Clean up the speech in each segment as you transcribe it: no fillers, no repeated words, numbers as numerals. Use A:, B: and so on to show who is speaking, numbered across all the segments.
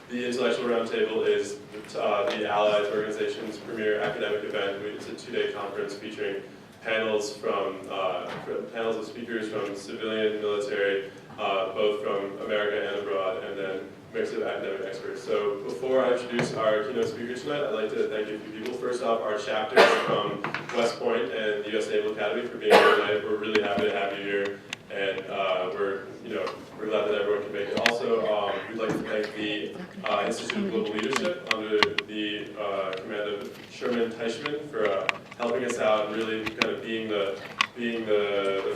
A: The Intellectual Roundtable is the Allies Organization's premier academic event. It's a two-day conference featuring panels panels of speakers from civilian, military, both from America and abroad, and then a mix of academic experts. So before I introduce our keynote speaker tonight, I'd like to thank a few people. First off, our chapters from West Point and the U.S. Naval Academy for being here tonight. We're really happy to have you here, and we're glad that everyone can make it. Also, we'd like to thank the Institute of Global Leadership under the command of Sherman Teichman for helping us out and really kind of being the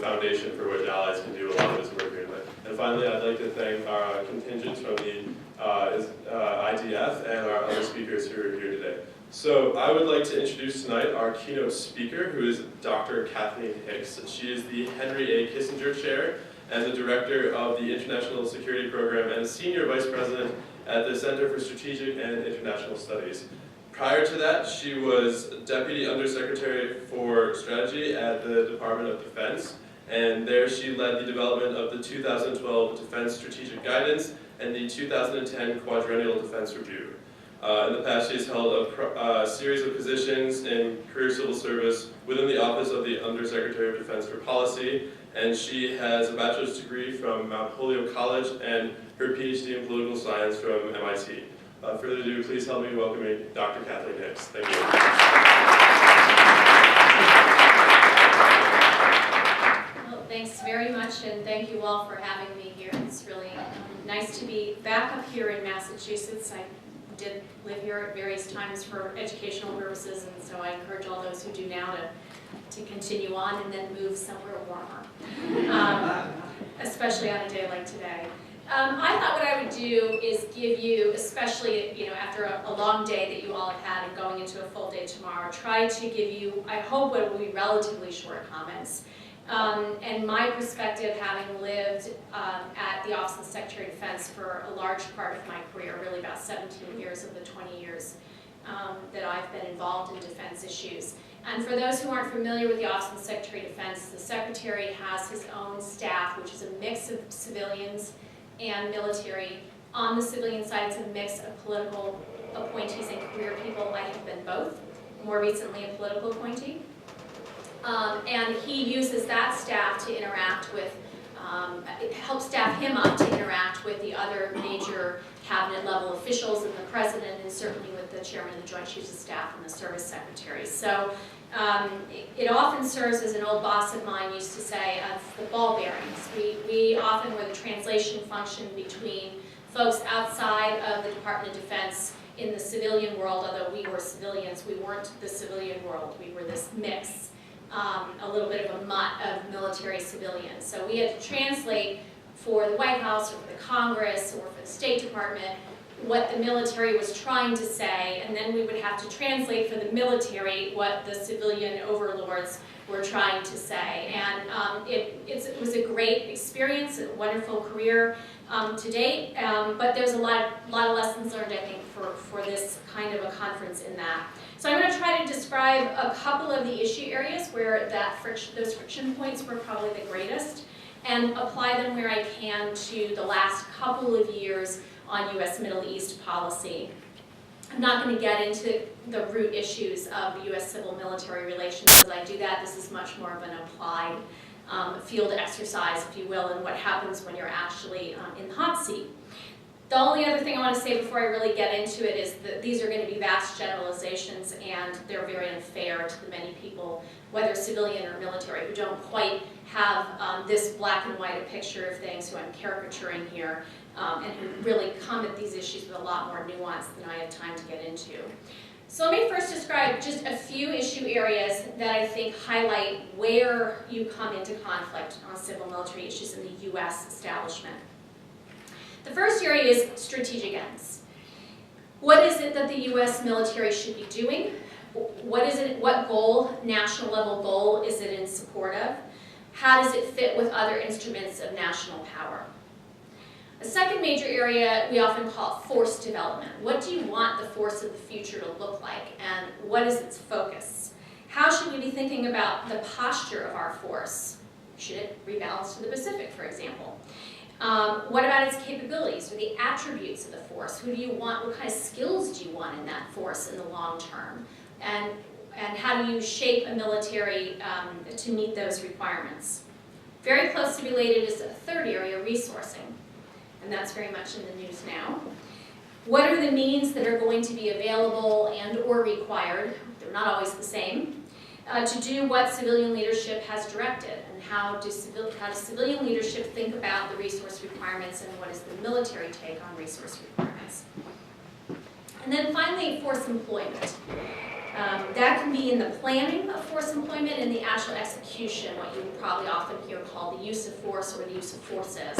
A: foundation for which allies can do a lot of this work here tonight. And finally, I'd like to thank our contingents from the IDF and our other speakers who are here today. So I would like to introduce tonight our keynote speaker, who is Dr. Kathleen Hicks. She is the Henry A. Kissinger Chair and the Director of the International Security Program and Senior Vice President at the Center for Strategic and International Studies. Prior to that, she was Deputy Undersecretary for Strategy at the Department of Defense, and there she led the development of the 2012 Defense Strategic Guidance and the 2010 Quadrennial Defense Review. In the past, she has held a series of positions in career civil service within the Office of the Undersecretary of Defense for Policy, and she has a bachelor's degree from Mount Holyoke College and her PhD in political science from MIT. Further ado, please help me welcoming Dr. Kathleen Hicks. Thank you.
B: Well, thanks very much, and thank you all for having me here. It's really nice to be back up here in Massachusetts. I did live here at various times for educational purposes, and so I encourage all those who do now to continue on and then move somewhere warmer, especially on a day like today. I thought what I would do is give you, especially after a long day that you all have had and going into a full day tomorrow, try to give you, I hope what will be relatively short comments. And my perspective, having lived at the Office of the Secretary of Defense for a large part of my career, really about 17 years of the 20 years that I've been involved in defense issues. And for those who aren't familiar with the Office of the Secretary of Defense, the Secretary has his own staff, which is a mix of civilians and military. On the civilian side, it's a mix of political appointees and career people. I have been both, more recently a political appointee. And he uses that staff to interact with, it helps staff him up to interact with the other major cabinet level officials and the president, and certainly with the chairman of the Joint Chiefs of Staff and the service secretary. So it often serves, as an old boss of mine used to say, of the ball bearings. We often were the translation function between folks outside of the Department of Defense in the civilian world. Although we were civilians, we weren't the civilian world. We were this mix, a little bit of a mutt of military civilians. So we had to translate for the White House or for the Congress or for the State Department what the military was trying to say, and then we would have to translate for the military what the civilian overlords were trying to say. And it was a great experience, a wonderful career to date, but there's a lot of lessons learned, I think, for this kind of a conference in that. So I'm going to try to describe a couple of the issue areas where those friction points were probably the greatest, and apply them where I can to the last couple of years on U.S. Middle East policy. I'm not going to get into the root issues of the U.S. civil-military relations. As I do that, this is much more of an applied field exercise, if you will, and what happens when you're actually in the hot seat. The only other thing I want to say before I really get into it is that these are going to be vast generalizations, and they're very unfair to the many people, whether civilian or military, who don't quite have this black and white picture of things, who I'm caricaturing here, and who really come at these issues with a lot more nuance than I have time to get into. So let me first describe just a few issue areas that I think highlight where you come into conflict on civil-military issues in the U.S. establishment. The first area is strategic ends. What is it that the U.S. military should be doing? What goal, national level goal, is it in support of? How does it fit with other instruments of national power? A second major area we often call force development. What do you want the force of the future to look like, and what is its focus? How should we be thinking about the posture of our force? Should it rebalance to the Pacific, for example? What about its capabilities or the attributes of the force? Who do you want? What kind of skills do you want in that force in the long term? And how do you shape a military to meet those requirements? Very closely related is a third area, resourcing. And that's very much in the news now. What are the means that are going to be available and or required? They're not always the same. To do what civilian leadership has directed, and how does civilian leadership think about the resource requirements, and what is the military take on resource requirements? And then finally, force employment. That can be in the planning of force employment and the actual execution, what you probably often hear called the use of force or the use of forces.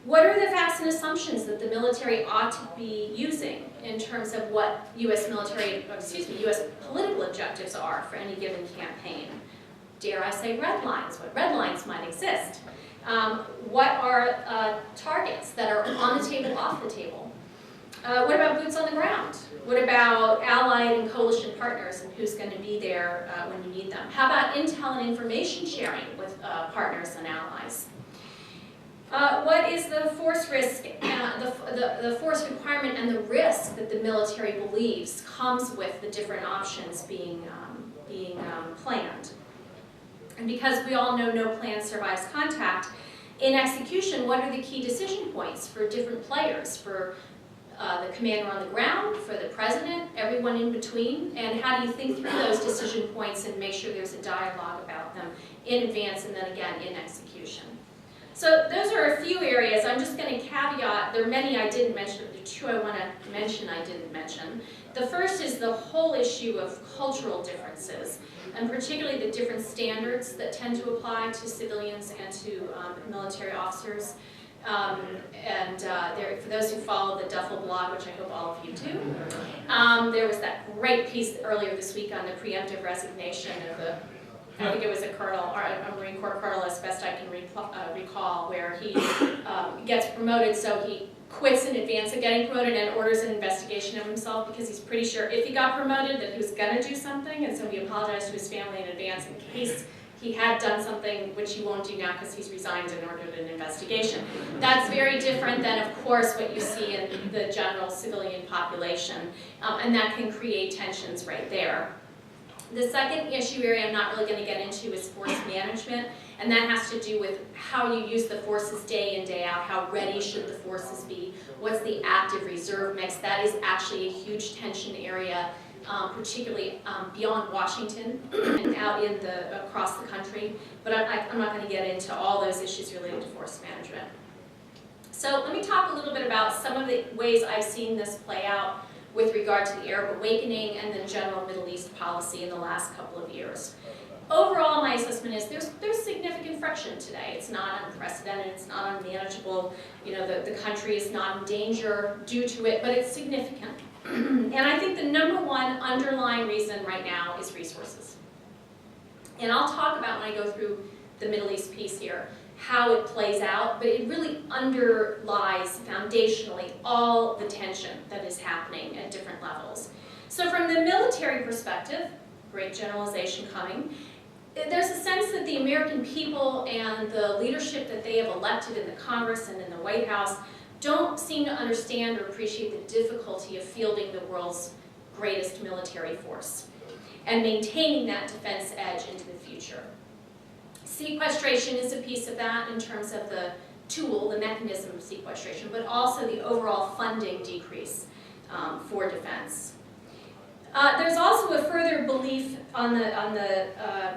B: What are the facts and assumptions that the military ought to be using in terms of what U.S. political objectives are for any given campaign? Dare I say red lines, what red lines might exist? What are targets that are on the table, off the table? What about boots on the ground? What about allied and coalition partners and who's going to be there when you need them? How about intel and information sharing with partners and allies? What is the force risk, the force requirement and the risk that the military believes comes with the different options being planned? And because we all know no plan survives contact, in execution, what are the key decision points for different players, for the commander on the ground, for the president, everyone in between, and how do you think through those decision points and make sure there's a dialogue about them in advance and then again in execution? So those are a few areas. I'm just going to caveat, there are many I didn't mention, but there are two I want to mention I didn't mention. The first is the whole issue of cultural differences, and particularly the different standards that tend to apply to civilians and to military officers. For those who follow the Duffel blog, which I hope all of you do, there was that great piece earlier this week on the preemptive resignation of I think it was a colonel, or a Marine Corps colonel, as best I can recall, where he gets promoted, so he quits in advance of getting promoted and orders an investigation of himself because he's pretty sure if he got promoted that he was going to do something, and so he apologized to his family in advance in case he had done something which he won't do now because he's resigned and ordered an investigation. That's very different than, of course, what you see in the general civilian population, and that can create tensions right there. The second issue area I'm not really going to get into is force management, and that has to do with how you use the forces day in, day out, how ready should the forces be, what's the active reserve mix. That is actually a huge tension area, particularly beyond Washington and out in across the country, but I'm not going to get into all those issues related to force management. So let me talk a little bit about some of the ways I've seen this play out with regard to the Arab awakening and the general Middle East policy in the last couple of years. Overall, my assessment is there's significant friction today. It's not unprecedented, it's not unmanageable. You know, the country is not in danger due to it, but it's significant. And I think the number one underlying reason right now is resources. And I'll talk about when I go through the Middle East piece here, how it plays out, but it really underlies foundationally all the tension that is happening at different levels. So from the military perspective, great generalization coming, there's a sense that the American people and the leadership that they have elected in the Congress and in the White House don't seem to understand or appreciate the difficulty of fielding the world's greatest military force and maintaining that defense edge into the future. Sequestration is a piece of that in terms of the tool, the mechanism of sequestration, but also the overall funding decrease for defense. There's also a further belief on the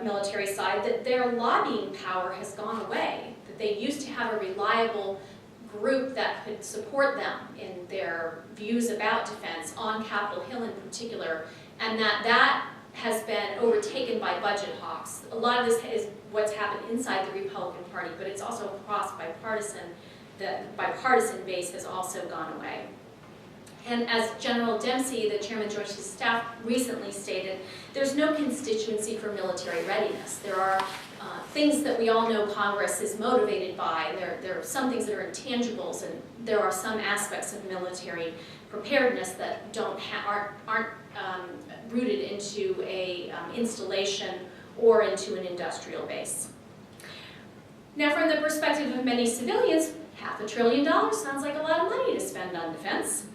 B: military side that their lobbying power has gone away, that they used to have a reliable group that could support them in their views about defense, on Capitol Hill in particular, and that has been overtaken by budget hawks. A lot of this is what's happened inside the Republican Party, but it's also across bipartisan. The bipartisan base has also gone away. And as General Dempsey, the Chairman George's staff, recently stated, there's no constituency for military readiness. There are things that we all know Congress is motivated by. There are some things that are intangibles, and there are some aspects of military preparedness that aren't rooted into a installation or into an industrial base. Now, from the perspective of many civilians, $500 billion sounds like a lot of money to spend on defense.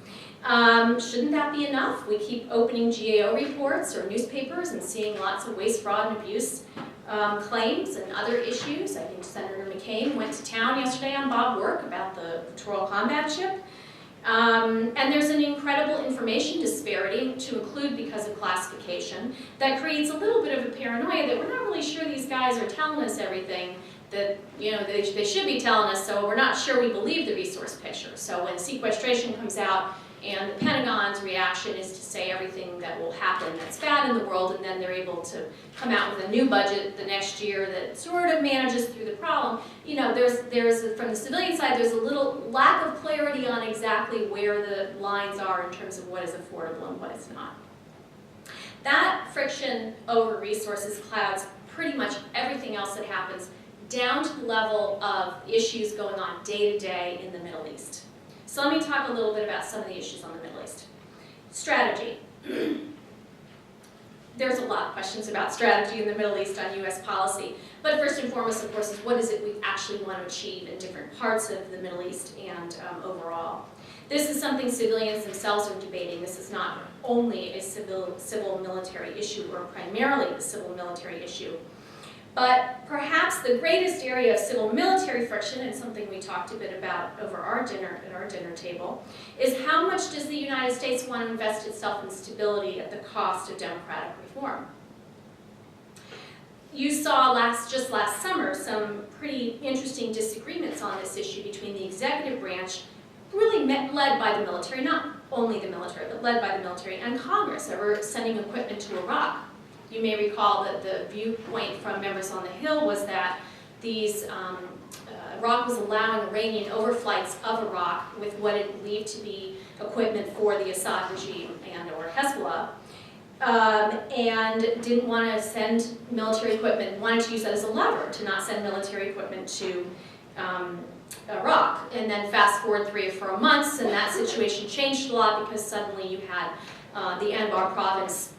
B: Shouldn't that be enough? We keep opening GAO reports or newspapers and seeing lots of waste, fraud, and abuse claims and other issues. I think Senator McCain went to town yesterday on Bob Work about the littoral combat ship. And there's an incredible information disparity, to include because of classification, that creates a little bit of a paranoia that we're not really sure these guys are telling us everything that they should be telling us, so we're not sure we believe the resource picture. So when sequestration comes out, and the Pentagon's reaction is to say everything that will happen that's bad in the world, and then they're able to come out with a new budget the next year that sort of manages through the problem. From the civilian side, there's a little lack of clarity on exactly where the lines are in terms of what is affordable and what is not. That friction over resources clouds pretty much everything else that happens, down to the level of issues going on day to day in the Middle East. So let me talk a little bit about some of the issues on the Middle East. Strategy. There's a lot of questions about strategy in the Middle East on US policy. But first and foremost, of course, is what is it we actually want to achieve in different parts of the Middle East and overall. This is something civilians themselves are debating. This is not only a civil-military issue, or primarily a civil-military issue. But perhaps the greatest area of civil-military friction, and something we talked a bit about over our dinner at our dinner table, is how much does the United States want to invest itself in stability at the cost of democratic reform? You saw just last summer some pretty interesting disagreements on this issue between the executive branch, really led by the military, not only the military, but led by the military, and Congress over sending equipment to Iraq. You may recall that the viewpoint from members on the Hill was that Iraq was allowing Iranian overflights of Iraq with what it believed to be equipment for the Assad regime and or Hezbollah, and didn't want to send military equipment, wanted to use that as a lever to not send military equipment to Iraq. And then fast forward 3 or 4 months, and that situation changed a lot because suddenly you had the Anbar province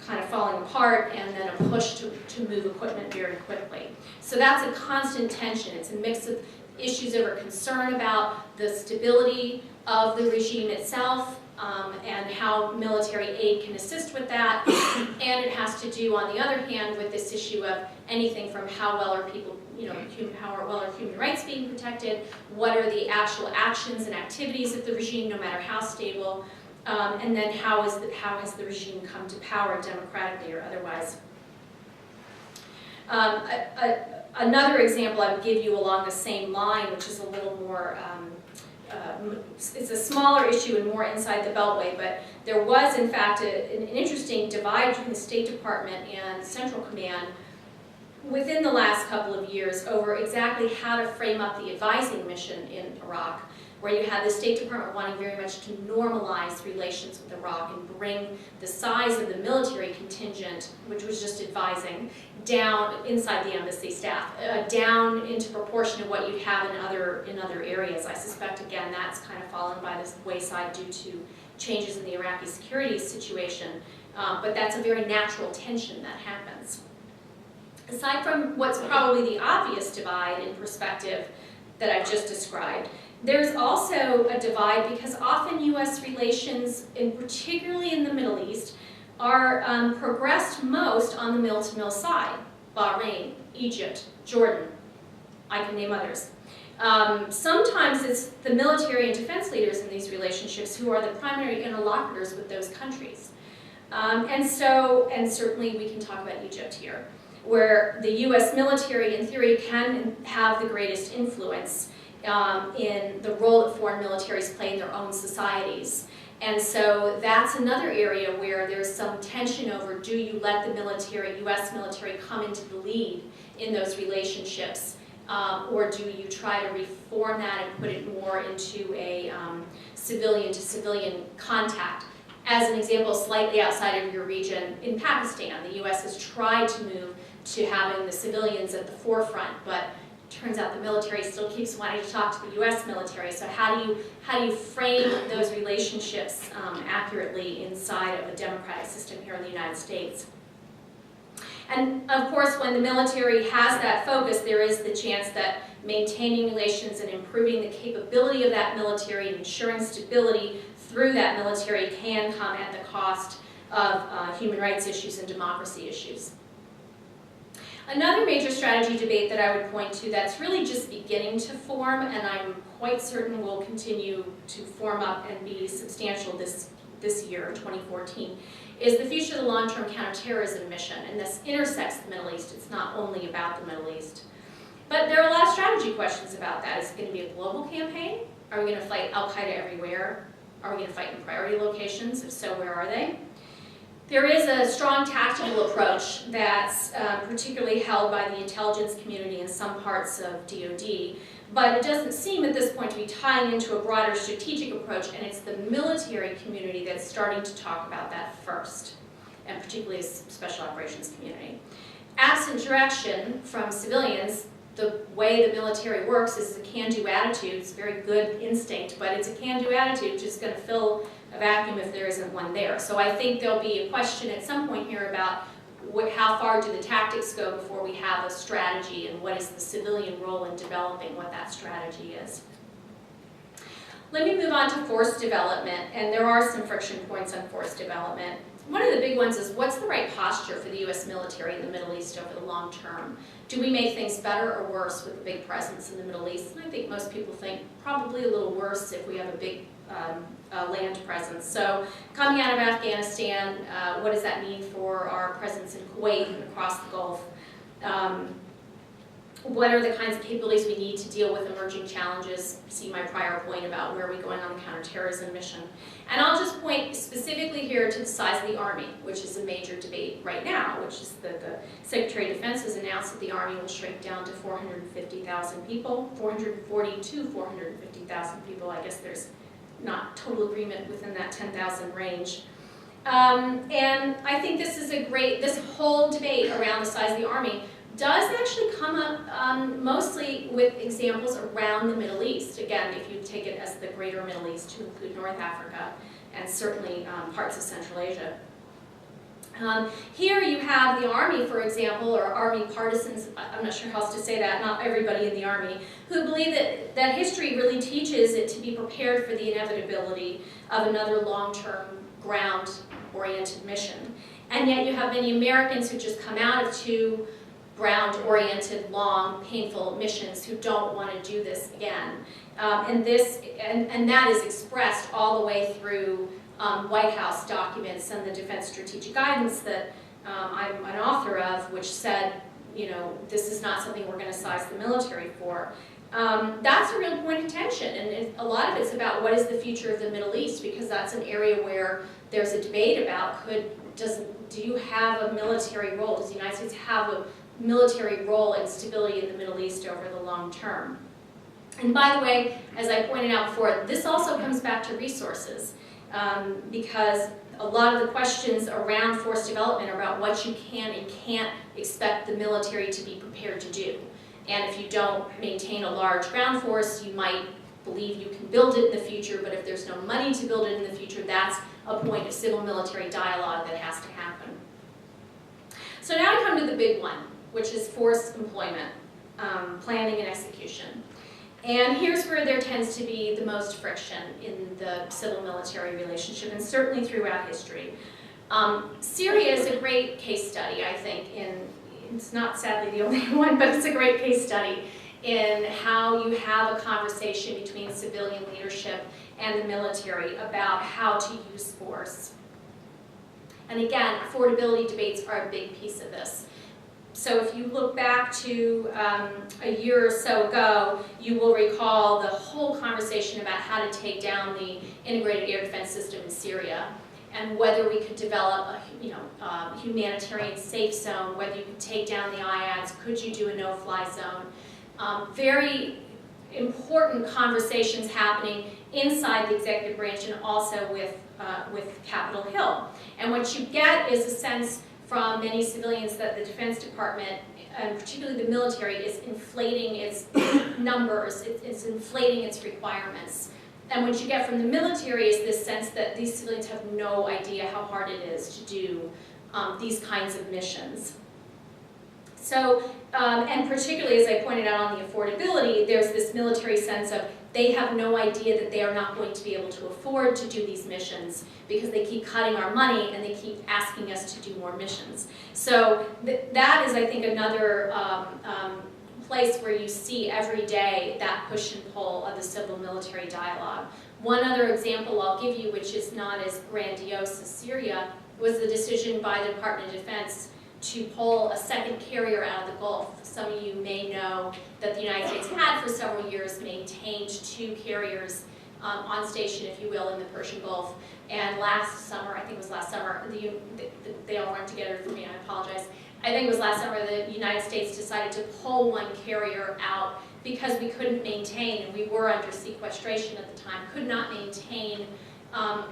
B: kind of falling apart, and then a push to move equipment very quickly. So that's a constant tension. It's a mix of issues over concern about the stability of the regime itself, and how military aid can assist with that, and it has to do, on the other hand, with this issue of anything from how well are people, how well are human rights being protected, what are the actual actions and activities of the regime, no matter how stable, and then how has the regime come to power democratically or otherwise. Another example I would give you along the same line, which is a little more, it's a smaller issue and more inside the Beltway, but there was in fact an interesting divide between the State Department and Central Command within the last couple of years over exactly how to frame up the advising mission in Iraq, where you had the State Department wanting very much to normalize relations with Iraq and bring the size of the military contingent, which was just advising, down inside the embassy staff, down into proportion of what you have in other areas. I suspect, again, that's kind of fallen by the wayside due to changes in the Iraqi security situation, but that's a very natural tension that happens. Aside from what's probably the obvious divide in perspective that I've just described, there's also a divide because often U.S. relations, and particularly in the Middle East, are progressed most on the mill-to-mill side. Bahrain, Egypt, Jordan, I can name others. Sometimes it's the military and defense leaders in these relationships who are the primary interlocutors with those countries. And certainly we can talk about Egypt here, where the U.S. military, in theory, can have the greatest influence in the role that foreign militaries play in their own societies. And so that's another area where there's some tension over, do you let the military, U.S. military, come into the lead in those relationships, or do you try to reform that and put it more into a civilian-to-civilian contact? As an example, slightly outside of your region, in Pakistan, the U.S. has tried to move to having the civilians at the forefront, but turns out the military still keeps wanting to talk to the U.S. military. So how do you frame those relationships accurately inside of a democratic system here in the United States? And of course, when the military has that focus, there is the chance that maintaining relations and improving the capability of that military and ensuring stability through that military can come at the cost of human rights issues and democracy issues. Another major strategy debate that I would point to that's really just beginning to form, and I'm quite certain will continue to form up and be substantial this year, 2014, is the future of the long-term counterterrorism mission, and this intersects the Middle East. It's not only about the Middle East. But there are a lot of strategy questions about that. Is it going to be a global campaign? Are we going to fight Al-Qaeda everywhere? Are we going to fight in priority locations? If so, where are they? There is a strong tactical approach that's particularly held by the intelligence community in some parts of DoD, but it doesn't seem at this point to be tying into a broader strategic approach, and it's the military community that's starting to talk about that first, and particularly the special operations community. Absent direction from civilians, the way the military works is a can-do attitude. It's a very good instinct, but it's a can-do attitude, just going to fill a vacuum if there isn't one there. So I think there'll be a question at some point here about how far do the tactics go before we have a strategy, and what is the civilian role in developing what that strategy is. Let me move on to force development, and there are some friction points on force development. One of the big ones is, what's the right posture for the U.S. military in the Middle East over the long term? Do we make things better or worse with a big presence in the Middle East? And I think most people think probably a little worse if we have a big land presence. So coming out of Afghanistan, what does that mean for our presence in Kuwait and across the Gulf? What are the kinds of capabilities we need to deal with emerging challenges? See my prior point about where are we going on the counterterrorism mission. And I'll just point specifically here to the size of the Army, which is a major debate right now, which is that the Secretary of Defense has announced that the Army will shrink down to 450,000 people, 440 to 450,000 people. I guess there's not total agreement within that 10,000 range. And I think this is this whole debate around the size of the Army does actually come up mostly with examples around the Middle East. Again, if you take it as the greater Middle East to include North Africa and certainly parts of Central Asia. Here you have the Army, for example, or Army partisans, I'm not sure how else to say that, not everybody in the Army, who believe that history really teaches it to be prepared for the inevitability of another long-term ground-oriented mission. And yet you have many Americans who just come out of two ground-oriented, long, painful missions who don't want to do this again. And that is expressed all the way through White House documents and the Defense Strategic Guidance that I'm an author of, which said, you know, this is not something we're going to size the military for. That's a real point of tension, and a lot of it's about what is the future of the Middle East, because that's an area where there's a debate about do you have a military role? Does the United States have a military role in stability in the Middle East over the long term? And by the way, as I pointed out before, this also comes back to resources, because a lot of the questions around force development are about what you can and can't expect the military to be prepared to do. And if you don't maintain a large ground force, you might believe you can build it in the future, but if there's no money to build it in the future, that's a point of civil-military dialogue that has to happen. So now we come to the big one, which is force employment, planning and execution. And here's where there tends to be the most friction in the civil-military relationship, and certainly throughout history. Syria is a great case study, I think, it's not sadly the only one, but it's a great case study in how you have a conversation between civilian leadership and the military about how to use force. And again, affordability debates are a big piece of this. So if you look back to a year or so ago, you will recall the whole conversation about how to take down the integrated air defense system in Syria, and whether we could develop a humanitarian safe zone, whether you could take down the IADs, could you do a no-fly zone. Very important conversations happening inside the executive branch and also with Capitol Hill. And what you get is a sense from many civilians that the Defense Department, and particularly the military, is inflating its numbers, it's inflating its requirements. And what you get from the military is this sense that these civilians have no idea how hard it is to do these kinds of missions. So, and particularly as I pointed out on the affordability, there's this military sense of they have no idea that they are not going to be able to afford to do these missions because they keep cutting our money and they keep asking us to do more missions. So that is, I think, another place where you see every day that push and pull of the civil-military dialogue. One other example I'll give you, which is not as grandiose as Syria, was the decision by the Department of Defense to pull a second carrier out of the Gulf. Some of you may know that the United States had for several years maintained 2 carriers on station, if you will, in the Persian Gulf. And last summer, I think it was last summer, they all run together for me, I apologize. I think it was last summer the United States decided to pull 1 carrier out because we couldn't maintain, and we were under sequestration at the time, could not maintain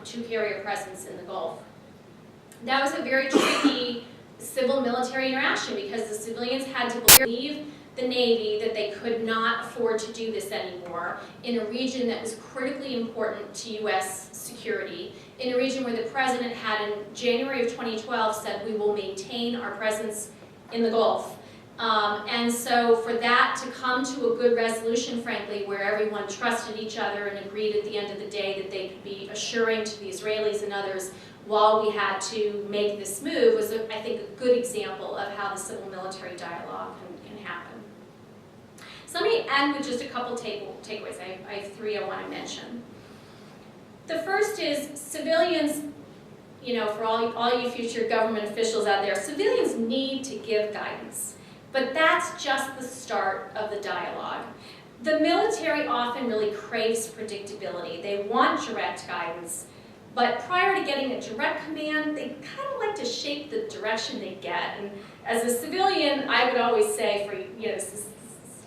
B: 2 carrier presence in the Gulf. That was a very tricky civil-military interaction because the civilians had to believe the Navy that they could not afford to do this anymore in a region that was critically important to U.S. security, in a region where the President had in January of 2012 said we will maintain our presence in the Gulf. And so for that to come to a good resolution, frankly, where everyone trusted each other and agreed at the end of the day that they could be assuring to the Israelis and others while we had to make this move was, I think, a good example of how the civil-military dialogue can happen. So let me end with just a couple takeaways. I have 3 I want to mention. The first is civilians, you know, for all you future government officials out there, civilians need to give guidance. But that's just the start of the dialogue. The military often really craves predictability. They want direct guidance. But prior to getting a direct command, they kind of like to shape the direction they get. And as a civilian, I would always say,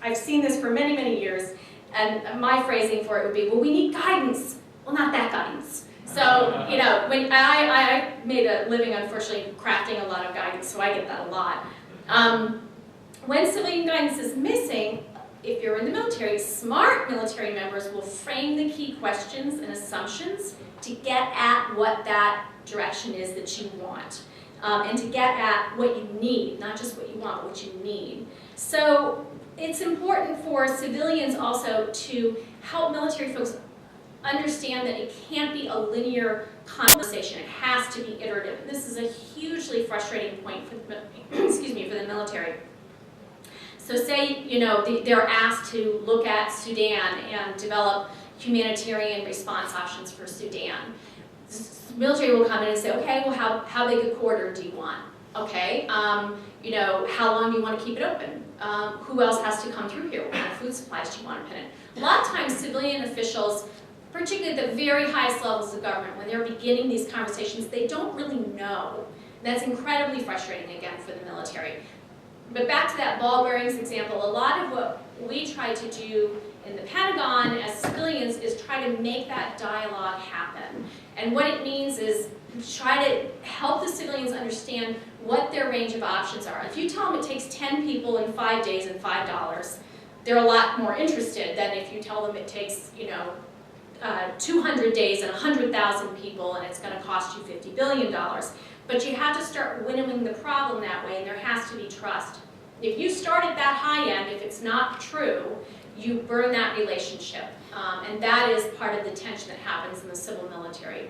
B: I've seen this for many, many years, and my phrasing for it would be, well, we need guidance. Well, not that guidance. So, you know, when I made a living, unfortunately, crafting a lot of guidance, so I get that a lot. When civilian guidance is missing, if you're in the military, smart military members will frame the key questions and assumptions to get at what that direction is that you want, and to get at what you need, not just what you want, but what you need. So it's important for civilians also to help military folks understand that it can't be a linear conversation. It has to be iterative. This is a hugely frustrating point for the, for the military. So say, you know, they're asked to look at Sudan and develop humanitarian response options for Sudan. The military will come in and say, okay, well, how big a corridor do you want? Okay, you know, how long do you want to keep it open? Who else has to come through here? What kind of food supplies do you want to put in? A lot of times, civilian officials, particularly at the very highest levels of government, when they're beginning these conversations, they don't really know. That's incredibly frustrating, again, for the military. But back to that ball bearings example, a lot of what we try to do in the Pentagon as civilians is try to make that dialogue happen. And what it means is try to help the civilians understand what their range of options are. If you tell them it takes 10 people in 5 days and $5, they're a lot more interested than if you tell them it takes, you know, 200 days and 100,000 people and it's going to cost you $50 billion. But you have to start winnowing the problem that way, and there has to be trust. If you start at that high end, if it's not true, you burn that relationship. And that is part of the tension that happens in the civil-military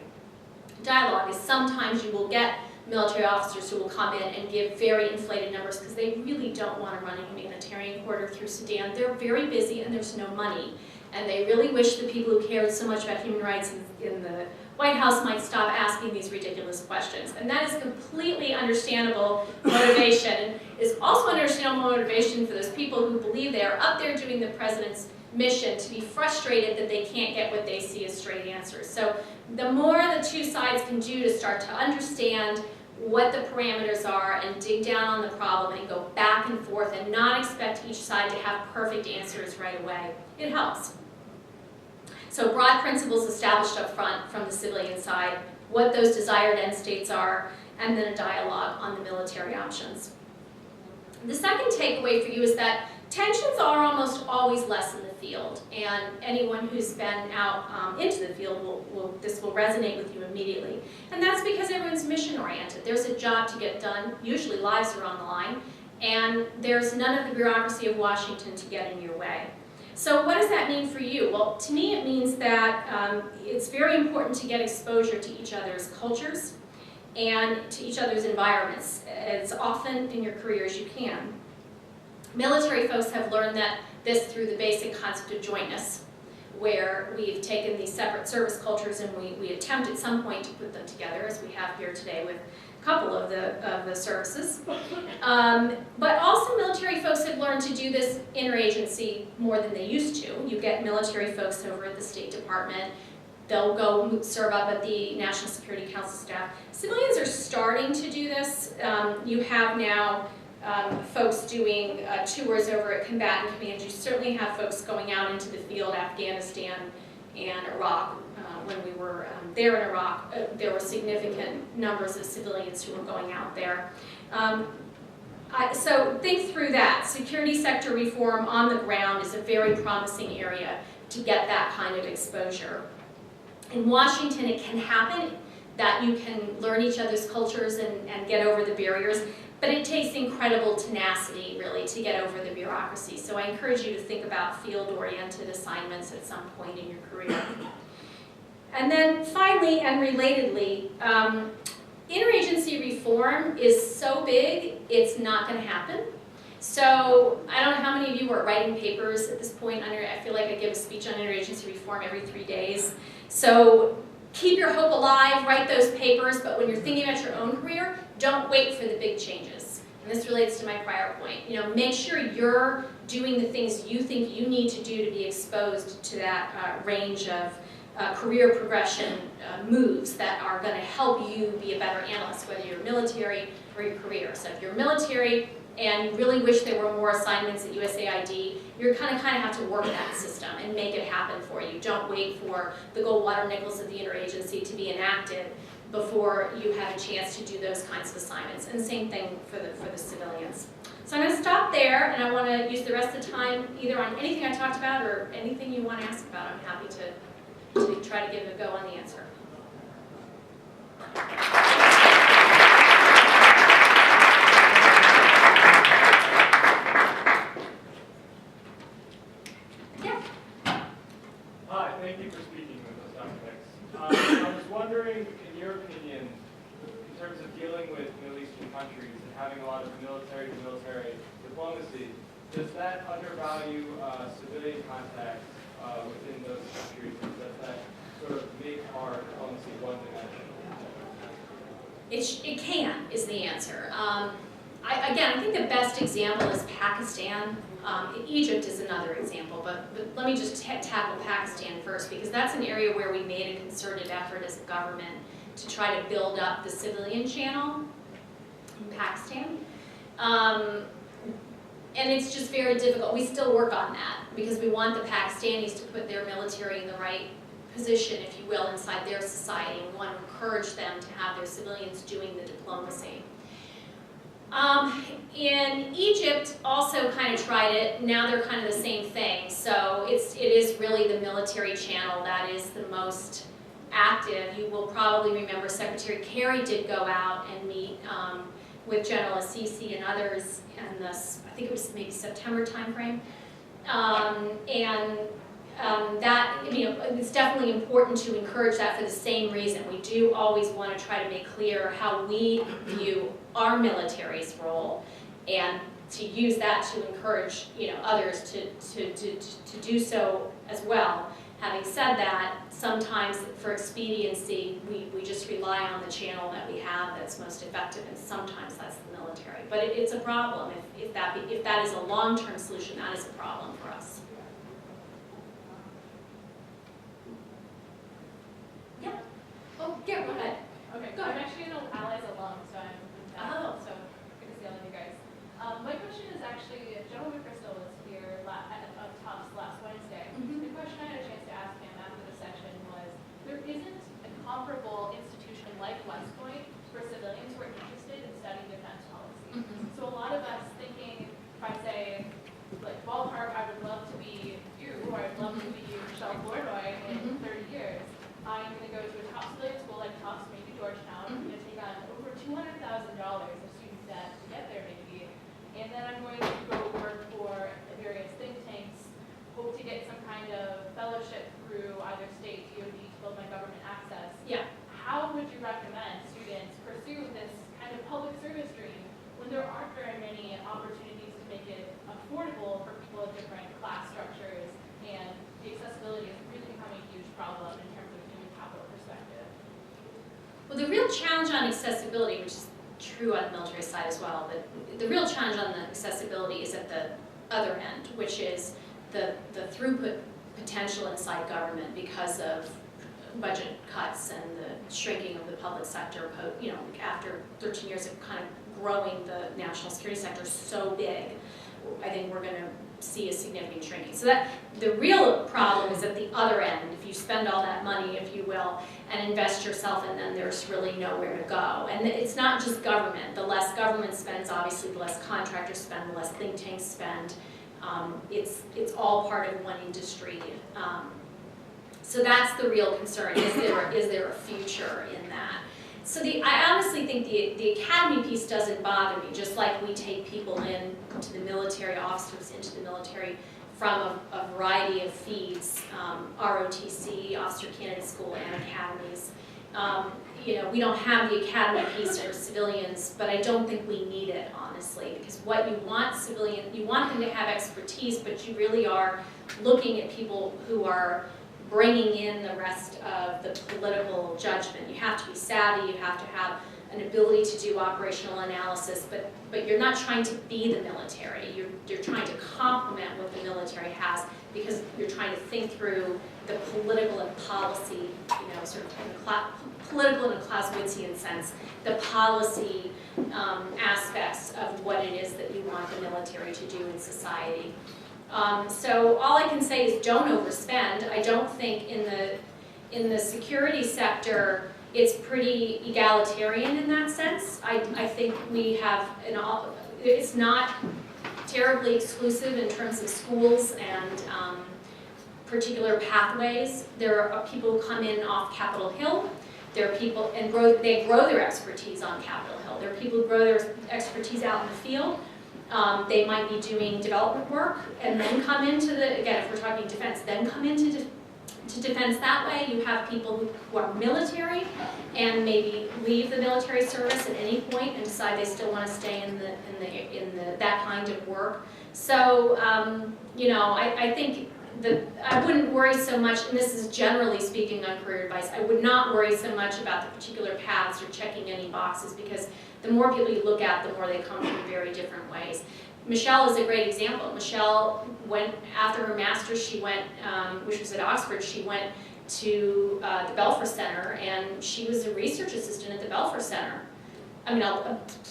B: dialogue, is sometimes you will get military officers who will come in and give very inflated numbers because they really don't want to run a humanitarian corridor through Sudan. They're very busy and there's no money. And they really wish the people who cared so much about human rights in the White House might stop asking these ridiculous questions. And that is completely understandable motivation. And is also understandable motivation for those people who believe they are up there doing the president's mission to be frustrated that they can't get what they see as straight answers. So the more the two sides can do to start to understand what the parameters are and dig down on the problem and go back and forth and not expect each side to have perfect answers right away, it helps. So broad principles established up front from the civilian side, what those desired end states are, and then a dialogue on the military options. The second takeaway for you is that tensions are almost always less in the field, and anyone who's been out into the field this will resonate with you immediately. And that's because everyone's mission-oriented. There's a job to get done, usually lives are on the line, and there's none of the bureaucracy of Washington to get in your way. So what does that mean for you? Well, to me it means that it's very important to get exposure to each other's cultures and to each other's environments as often in your career as you can. Military folks have learned this through the basic concept of jointness, where we've taken these separate service cultures and we attempt at some point to put them together, as we have here today with a couple of the services. But also military folks have learned to do this interagency more than they used to. You get military folks over at the State Department. They'll go serve up at the National Security Council staff. Civilians are starting to do this. You have now folks doing tours over at combatant commands. You certainly have folks going out into the field, Afghanistan and Iraq. When we were there in Iraq, there were significant numbers of civilians who were going out there. So think through that. Security sector reform on the ground is a very promising area to get that kind of exposure. In Washington, it can happen that you can learn each other's cultures and get over the barriers, but it takes incredible tenacity, really, to get over the bureaucracy. So I encourage you to think about field-oriented assignments at some point in your career. And then finally, and relatedly, interagency reform is so big, it's not going to happen. So I don't know how many of you are writing papers at this point. I feel like I give a speech on interagency reform every 3 days. So keep your hope alive, write those papers, but when you're thinking about your own career, don't wait for the big changes. And this relates to my prior point. Make sure you're doing the things you think you need to do to be exposed to that range of career progression moves that are going to help you be a better analyst, whether you're military or your career. So if you're military and you really wish there were more assignments at USAID, you're kind of have to work that system and make it happen for you. Don't wait for the Goldwater Nichols of the interagency to be enacted before you have a chance to do those kinds of assignments. And same thing for the civilians. So I'm going to stop there, and I want to use the rest of the time either on anything I talked about or anything you want to ask about. I'm happy to try to give a go on the answer. Yeah.
C: Hi, thank you for speaking with us, Dr. Hicks. I was wondering, in your opinion, in terms of dealing with Middle Eastern countries and having a lot of military-to-military diplomacy, does that undervalue civilian contacts within those countries, and does that sort of make our diplomacy one-dimensional?
B: It can, is the answer. Again, I think the best example is Pakistan. Egypt is another example, but let me just tackle Pakistan first, because that's an area where we made a concerted effort as a government to try to build up the civilian channel in Pakistan. And it's just very difficult. We still work on that because we want the Pakistanis to put their military in the right position, if you will, inside their society. We want to encourage them to have their civilians doing the diplomacy. In Egypt, also kind of tried it. Now they're kind of the same thing. So it is really the military channel that is the most active. You will probably remember Secretary Kerry did go out and meet with General Assisi and others in this, I think it was maybe September timeframe. That, it's definitely important to encourage that for the same reason. We do always want to try to make clear how we view our military's role, and to use that to encourage others to do so as well. Having said that, sometimes for expediency, we just rely on the channel that we have that's most effective, and sometimes that's the military. But it's a problem. If that is a long-term solution, that is a problem for us. Yeah. Oh, yeah, go ahead.
D: Okay,
B: Go
D: I'm
B: ahead.
D: actually an Allies alum, so so good to see all of you guys. My question is actually, General McChrystal was here at Tufts last Wednesday.
B: Mhm.
D: The question I had a chance to ask him after the session was, there isn't a comparable institution like West Point for civilians who are interested in studying defense policy.
B: Mhm.
D: So a lot of us thinking, if I say, like ballpark, I would love to be you, or I'd love to be Michelle Flournoy in 30 years. I'm going to go to a top civilian school like Tufts, maybe Georgetown. I'm going to take on over $200,000 of student debt to get there maybe. And then
B: Yeah.
D: How would you recommend students pursue this kind of public service dream when there aren't very many opportunities to make it affordable for people of different class structures, and the accessibility is really becoming a huge problem in terms of human capital perspective?
B: Well, the real challenge on accessibility, which is true on the military side as well, but the real challenge on the accessibility is at the other end, which is the throughput potential inside government because of budget cuts and the shrinking of the public sector, after 13 years of kind of growing the national security sector so big, I think we're going to see a significant shrinking. So that the real problem is at the other end. If you spend all that money, if you will, and invest yourself, and then there's really nowhere to go. And it's not just government. The less government spends, obviously, the less contractors spend, the less think tanks spend. It's all part of one industry. So that's the real concern. Is there a future in that? So I honestly think the academy piece doesn't bother me, just like we take people into the military, officers into the military from a variety of feeds, ROTC, Officer Candidate School, and academies. We don't have the academy piece for civilians, but I don't think we need it, honestly, because what you want you want them to have expertise, but you really are looking at people who are bringing in the rest of the political judgment. You have to be savvy, you have to have an ability to do operational analysis, but you're not trying to be the military. You're trying to complement what the military has, because you're trying to think through the political and policy, sort of in a political in a Clausewitzian sense, the policy aspects of what it is that you want the military to do in society. So all I can say is don't overspend. I don't think in the security sector it's pretty egalitarian in that sense. I think we have it's not terribly exclusive in terms of schools and particular pathways. There are people who come in off Capitol Hill. There are people they grow their expertise on Capitol Hill. There are people who grow their expertise out in the field. They might be doing development work and then come into again, if we're talking defense, then come into defense that way. You have people who are military and maybe leave the military service at any point and decide they still want to stay in that kind of work. So, I think that I wouldn't worry so much, and this is generally speaking on career advice, I would not worry so much about the particular paths or checking any boxes, because the more people you look at, the more they come from very different ways. Michelle is a great example. Michelle went, after her master's, she went, which was at Oxford, she went to the Belfer Center, and she was a research assistant at the Belfer Center. I mean,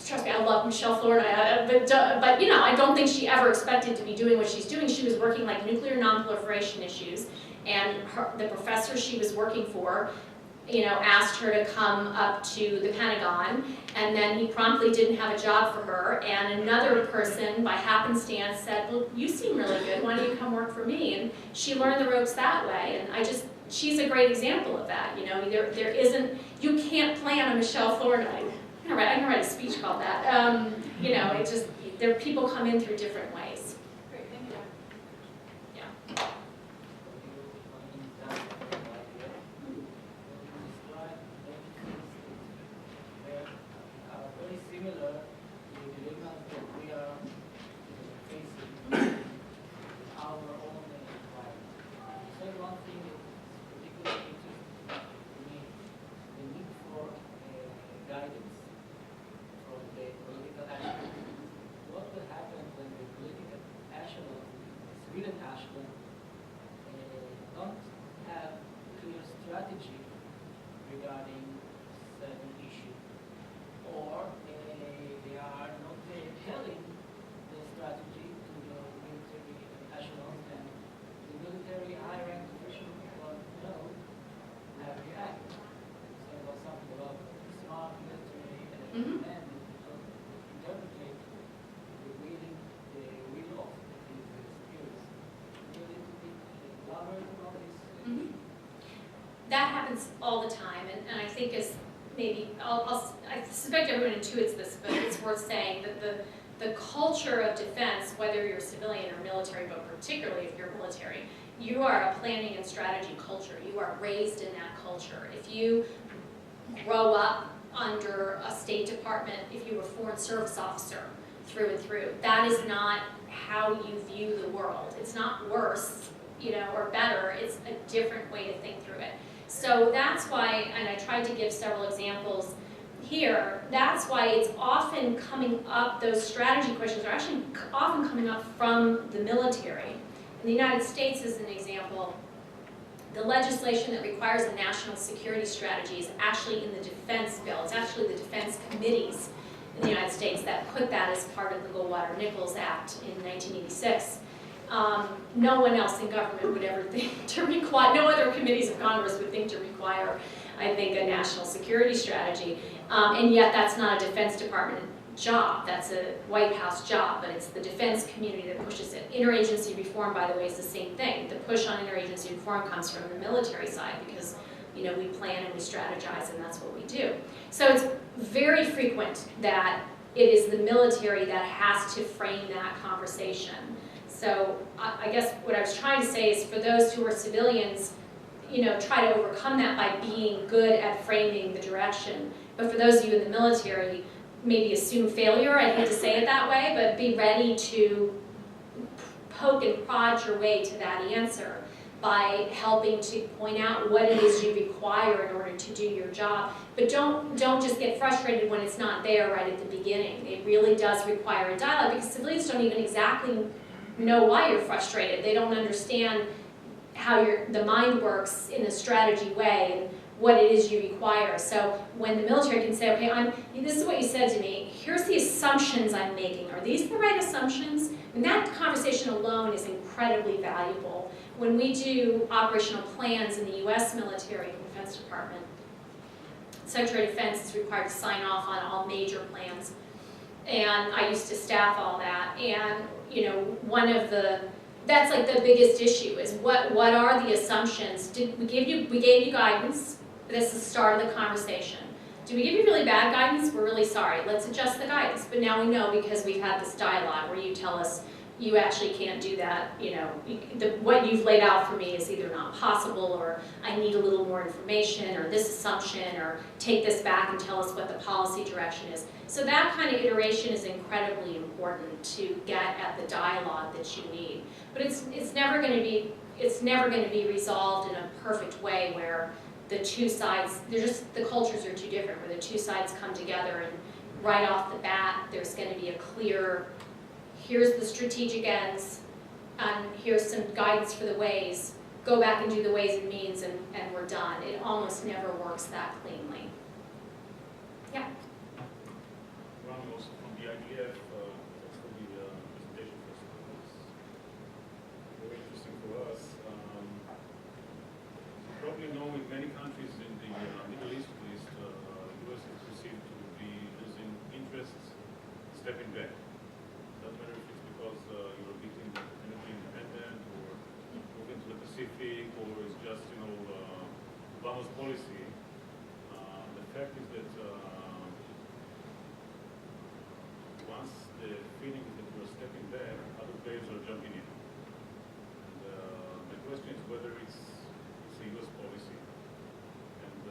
B: trust me, I love Michelle Florida, but I don't think she ever expected to be doing what she's doing. She was working like nuclear nonproliferation issues, and the professor she was working for, asked her to come up to the Pentagon, and then he promptly didn't have a job for her, and another person, by happenstance, said, well, you seem really good, why don't you come work for me? And she learned the ropes that way, and she's a great example of that. There isn't, you can't plan a Michelle Florida. I can write a speech called that. People come in through different ways.
D: Great, thank you.
B: Yeah.
E: Very similar to the dilemmas that we are facing our own environment. So one thing that is particularly interesting to me, the need for guidance from the political action. What will happen when the political echelon, civilian echelon, don't have clear strategy regarding certain issue, or they are not telling the strategy to the military echelons, and the military high-rank officials don't know how to react. So about something about smart military command to interpret the will of the securities. You need to be elaborate about this.
B: That happens all the time, and I think as maybe, I suspect everyone intuits this, but it's worth saying that the culture of defense, whether you're civilian or military, but particularly if you're military, you are a planning and strategy culture. You are raised in that culture. If you grow up under a State Department if you were a Foreign Service officer through and through. That is not how you view the world. It's not worse, or better. It's a different way to think through it. So that's why, and I tried to give several examples here, that's why it's often coming up, those strategy questions are actually often coming up from the military. In the United States, as an example, the legislation that requires a national security strategy is actually in the defense bill. It's actually the defense committees in the United States that put that as part of the Goldwater-Nichols Act in 1986. No one else in government would ever think to require, no other committees of Congress would think to require, I think, a national security strategy. And yet that's not a Defense Department job. That's a White House job, but it's the defense community that pushes it. Interagency reform, by the way, is the same thing. The push on interagency reform comes from the military side because we plan and we strategize, and that's what we do. So it's very frequent that it is the military that has to frame that conversation. So I guess what I was trying to say is for those who are civilians, try to overcome that by being good at framing the direction. But for those of you in the military, maybe assume failure, I hate to say it that way, but be ready to poke and prod your way to that answer by helping to point out what it is you require in order to do your job. But don't just get frustrated when it's not there right at the beginning. It really does require a dialogue because civilians don't even exactly know why you're frustrated. They don't understand how the mind works in a strategy way and what it is you require. So when the military can say, okay, this is what you said to me, here's the assumptions I'm making. Are these the right assumptions? And that conversation alone is incredibly valuable. When we do operational plans in the US military and Defense Department, Secretary of Defense is required to sign off on all major plans. And I used to staff all that. And that's like the biggest issue is what are the assumptions? We gave you guidance. This is the start of the conversation. Did we give you really bad guidance? We're really sorry. Let's adjust the guidance. But now we know because we've had this dialogue where you tell us you actually can't do that. What you've laid out for me is either not possible, or I need a little more information, or this assumption, or take this back and tell us what the policy direction is. So that kind of iteration is incredibly important to get at the dialogue that you need. But it's never going to be resolved in a perfect way where the two sides, the cultures are too different, where the two sides come together and right off the bat there's going to be a clear, here's the strategic ends, and here's some guidance for the ways, go back and do the ways and means, and we're done. It almost never works that cleanly. Yeah?
F: Running also from the IDF, thanks for the presentation first. It was very interesting for us. You probably know in many countries in the Middle East, at least, US is perceived to be losing interest, stepping back. Doesn't matter if it's because you're getting energy independent, or moving to the Pacific, or it's just, Obama's policy. The fact is that once the feeling is that we're stepping back, other players are jumping in. And the question is whether it's a US policy. And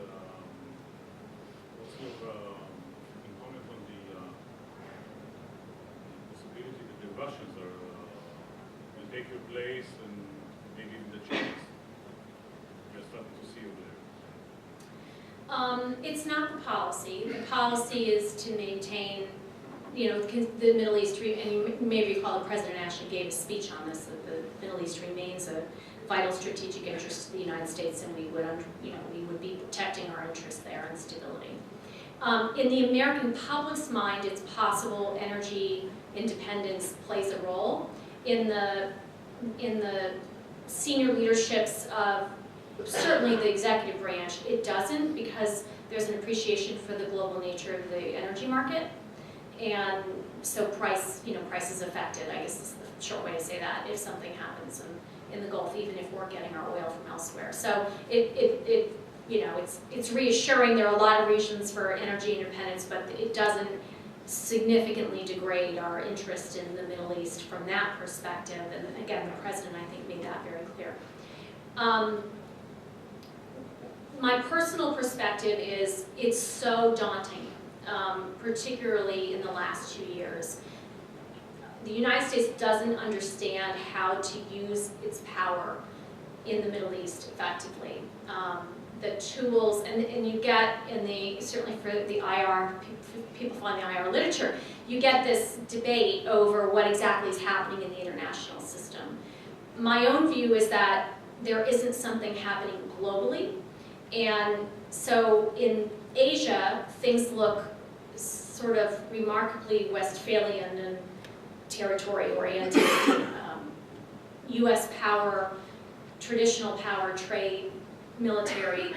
F: what's your comment on the possibility that the Russians will take your place, and maybe even the Chinese? We're starting to see over there.
B: It's not the policy. The policy is to maintain, the Middle East, and you may recall the President actually gave a speech on this, that the Middle East remains a vital strategic interest to the United States, and we would be protecting our interests there and stability. In the American public's mind, it's possible energy independence plays a role. In the senior leaderships of certainly the executive branch, it doesn't, because there's an appreciation for the global nature of the energy market, and so price is affected. I guess is the short way to say that. If something happens in the Gulf, even if we're getting our oil from elsewhere, so it's reassuring. There are a lot of reasons for energy independence, but it doesn't significantly degrade our interest in the Middle East from that perspective. And again, the president, I think, made that very clear. my personal perspective is it's so daunting, particularly in the last 2 years. The United States doesn't understand how to use its power in the Middle East effectively. The tools, and you get in the, certainly for the IR, people following the IR literature, you get this debate over what exactly is happening in the international system. My own view is that there isn't something happening globally, and so in Asia, things look sort of remarkably Westphalian and territory-oriented. U.S. power, traditional power, trade, military,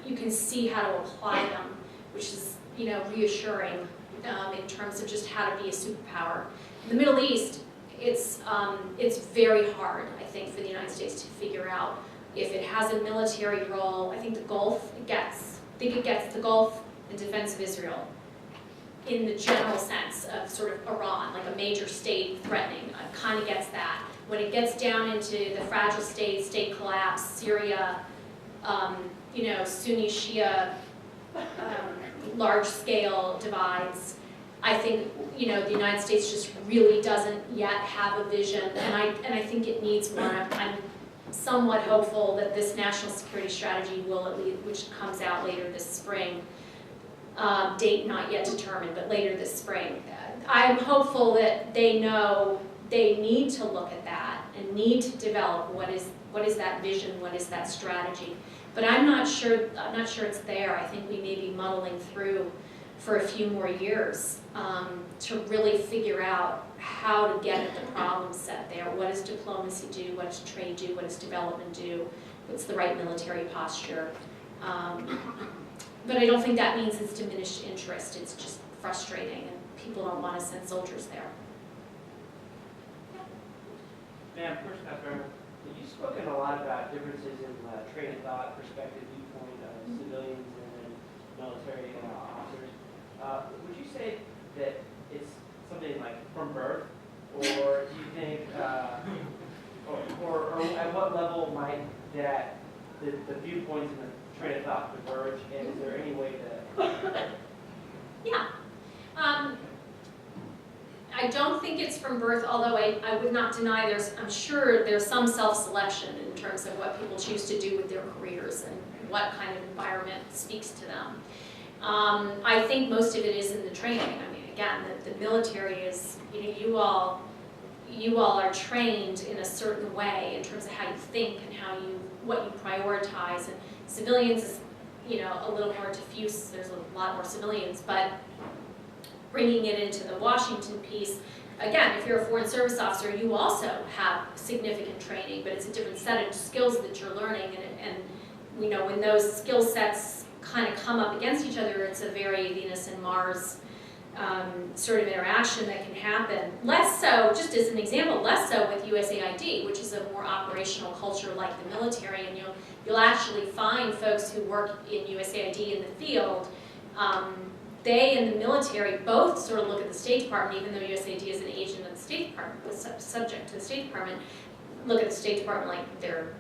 B: you can see how to apply them, which is, you know, reassuring in terms of just how to be a superpower. In the Middle East, it's very hard, I think, for the United States to figure out if it has a military role. I think the Gulf it gets the Gulf and defense of Israel in the general sense of sort of Iran, like a major state threatening, kind of gets that. When it gets down into the fragile state collapse, Syria, you know, Sunni Shia, large-scale divides. I think, you know, the United States just really doesn't yet have a vision, and I think it needs one. I'm somewhat hopeful that this national security strategy will, at least, which comes out later this spring, date not yet determined, but later this spring. I'm hopeful that they know they need to look at that and need to develop what is that vision, what is that strategy. But I'm not sure it's there. I think we may be muddling through for a few more years to really figure out how to get at the problem set there. What does diplomacy do? What does trade do? What does development do? What's the right military posture? But I don't think that means it's diminished interest. It's just frustrating, and people don't want to send soldiers there.
G: Ma'am, first after, you've spoken a lot about differences in train of thought, perspective, viewpoint of civilians and then military officers. Would you say that it's something like from birth, or do you think, or at what level might that the viewpoints and the train of thought diverge, and is there any way to?
B: Yeah. I don't think it's from birth, although I would not deny I'm sure there's some self-selection in terms of what people choose to do with their careers and what kind of environment speaks to them. I think most of it is in the training. I mean, again, the military is, you know, you all are trained in a certain way in terms of how you think and what you prioritize. And civilians is, you know, a little more diffuse. There's a lot more civilians, but bringing it into the Washington piece, again, if you're a foreign service officer, you also have significant training, but it's a different set of skills that you're learning, and you know, when those skill sets kind of come up against each other, it's a very Venus and Mars sort of interaction that can happen. Less so, just as an example, less so with USAID, which is a more operational culture like the military, and you'll actually find folks who work in USAID in the field. They and the military both sort of look at the State Department, even though USAID is an agent of the State Department, subject to the State Department, look at the State Department like they're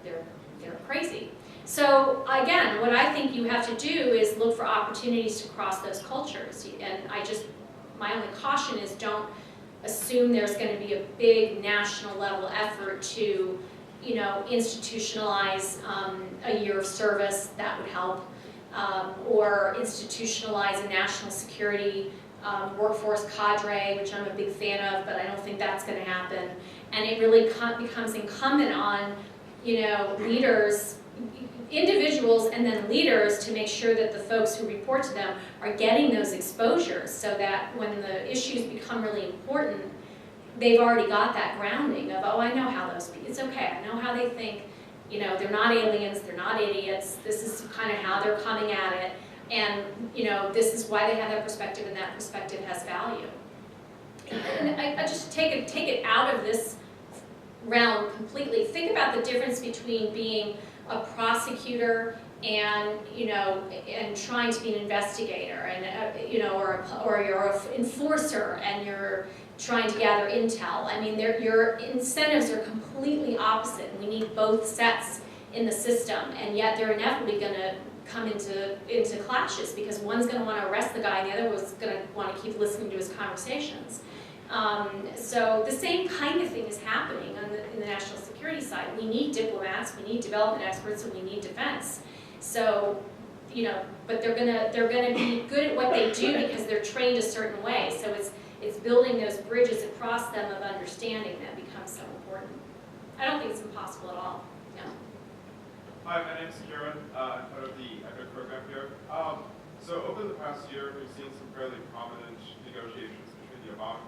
B: crazy. So again, what I think you have to do is look for opportunities to cross those cultures. And my only caution is don't assume there's going to be a big national level effort to, you know, institutionalize a year of service. That would help. Or institutionalize a national security workforce cadre, which I'm a big fan of, but I don't think that's going to happen. And it really becomes incumbent on, you know, leaders, individuals, and then leaders to make sure that the folks who report to them are getting those exposures, so that when the issues become really important, they've already got that grounding of, oh, I know how those people, it's okay, I know how they think. You know, they're not aliens, they're not idiots, this is kind of how they're coming at it, and, you know, this is why they have that perspective, and that perspective has value. And I just take it out of this realm completely. Think about the difference between being a prosecutor and, you know, and trying to be an investigator, and, you know, or you're an enforcer and you're trying to gather intel. I mean, your incentives are completely opposite, and we need both sets in the system, and yet they're inevitably going to come into clashes, because one's going to want to arrest the guy and the other was going to want to keep listening to his conversations. So the same kind of thing is happening in the national security side. We need diplomats, we need development experts, and we need defense. So, you know, but they're gonna be good at what they do because they're trained a certain way. So it's building those bridges across them of understanding that becomes so important. I don't think it's impossible at all. No.
H: Hi, my name is Kieran. I'm part of the EPIC program here. So over the past year, we've seen some fairly prominent negotiations between the Obama